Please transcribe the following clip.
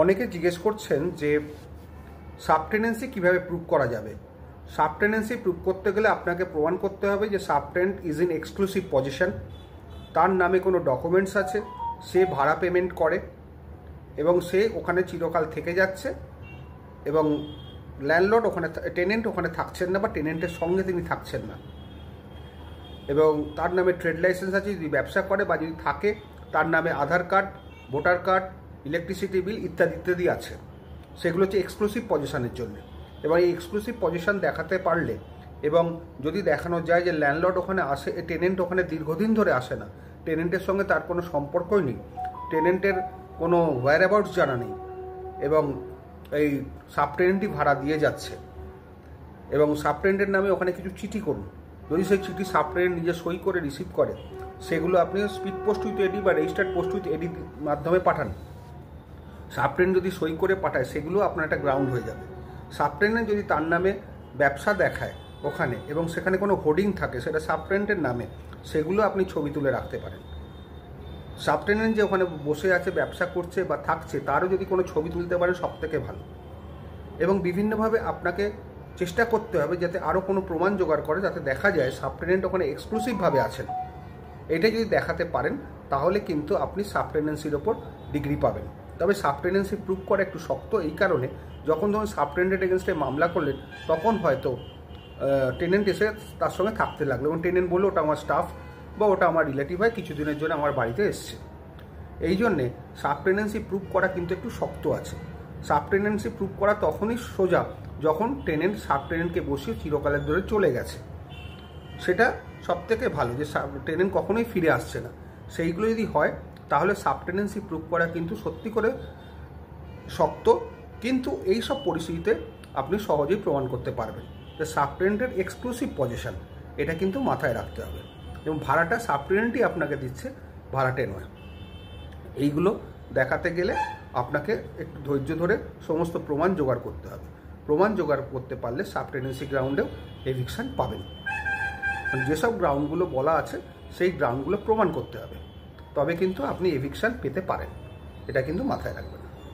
অনেকে জিজ্ঞেস করছেন যে সাবটেনেন্সি কিভাবে প্রুভ করা যাবে। সাবটেনেন্সি প্রুভ করতে গেলে আপনাকে প্রমাণ করতে হবে যে সাবটেন্ট ইজ ইন এক্সক্লুসিভ পজিশন, তার নামে কোনো ডকুমেন্টস আছে, সে ভাড়া পেমেন্ট করে এবং সে ওখানে চিরকাল থেকে যাচ্ছে এবং ল্যান্ডলর্ড ওখানে, টেনেন্ট ওখানে থাকছেন না বা টেনেন্টের সঙ্গে তিনি থাকছেন না, এবং তার নামে ট্রেড লাইসেন্স আছে যদি ব্যবসা করে, বা যদি থাকে তার নামে Aadhaar card, voter card, electricity bill ইত্যাদি ইত্যাদি আছে। সেগুলো হচ্ছে এক্সক্লুসিভ পজিশনের জন্য। এবং এই এক্সক্লুসিভ পজিশন দেখাতে পারলে এবং যদি দেখানো যায় যে ল্যান্ডলর্ড ওখানে আসে, টেনেন্ট ওখানে দীর্ঘদিন ধরে আসে না, টেনেন্টের সঙ্গে তার কোনো সম্পর্কই নেই, টেনেন্টের কোনো ওয়্যার অ্যাবাউটস জানা নেই, এবং এই সাবটেনেন্টই ভাড়া দিয়ে যাচ্ছে, এবং সাবটেনেন্টের নামে ওখানে কিছু চিঠি করুন, যদি সেই চিঠি সাবটেনেন্ট নিজে সই করে রিসিভ করে, সেগুলো আপনি স্পিড পোস্ট উইথ এডি বা রেজিস্টার্ড পোস্ট উইথ এডি মাধ্যমে পাঠান। সাবটেনেন্ট যদি সই করে পাঠায়, সেগুলো আপনার একটা গ্রাউন্ড হয়ে যাবে। সাবটেনেন্ট যদি তার নামে ব্যবসা দেখায় ওখানে এবং সেখানে কোনো হোর্ডিং থাকে সেটা সাবটেনেন্টের নামে, সেগুলো আপনি ছবি তুলে রাখতে পারেন। সাবটেনেন্ট যে ওখানে বসে আছে, ব্যবসা করছে বা থাকছে, তারও যদি কোনো ছবি তুলতে পারেন সবথেকে ভালো। এবং বিভিন্নভাবে আপনাকে চেষ্টা করতে হবে যাতে আরও কোনো প্রমাণ জোগাড় করে, যাতে দেখা যায় সাবটেনেন্ট ওখানে এক্সক্লুসিভভাবে আছেন। এটা যদি দেখাতে পারেন তাহলে কিন্তু আপনি সাবটেনেন্সির ওপর ডিগ্রি পাবেন। তবে সাবটেনেন্সি প্রুভ করা একটু শক্ত, এই কারণে যখন ধরুন সাবটেনেন্টের এগেনস্টে মামলা করলেন, তখন হয়তো টেনেন্ট এসে তার সঙ্গে থাকতে লাগলো এবং টেনেন্ট বললো ওটা আমার স্টাফ বা ওটা আমার রিলেটিভ হয়, কিছুদিনের জন্য আমার বাড়িতে এসছে। এই জন্যে সাবটেনেন্সি প্রুভ করা কিন্তু একটু শক্ত আছে। সাবটেনেন্সি প্রুভ করা তখনই সোজা যখন টেনেন্ট সাবটেনেন্টকে বসিয়ে চিরকালের ধরে চলে গেছে, সেটা সবথেকে ভালো, যে টেনেন্ট কখনোই ফিরে আসছে না। সেইগুলো যদি হয় তাহলে সাবটেনেন্সি প্রুভ করা কিন্তু সত্যি করে শক্ত, কিন্তু এই সব পরিস্থিতিতে আপনি সহজেই প্রমাণ করতে পারবেন যে সাবটেনেন্টের এক্সক্লুসিভ পজিশন, এটা কিন্তু মাথায় রাখতে হবে। এবং ভাড়াটা সাবটেনেন্টই আপনাকে দিচ্ছে, ভাড়াটে নয়। এইগুলো দেখাতে গেলে আপনাকে একটু ধৈর্য ধরে সমস্ত প্রমাণ জোগাড় করতে হবে। প্রমাণ জোগাড় করতে পারলে সাবটেনেন্সি গ্রাউন্ডেও এভিকশন পাবেন। যেসব গ্রাউন্ডগুলো বলা আছে সেই গ্রাউন্ডগুলো প্রমাণ করতে হবে, তবে কিন্তু আপনি এভিকশন পেতে পারেন। এটা কিন্তু মাথায় রাখবেন।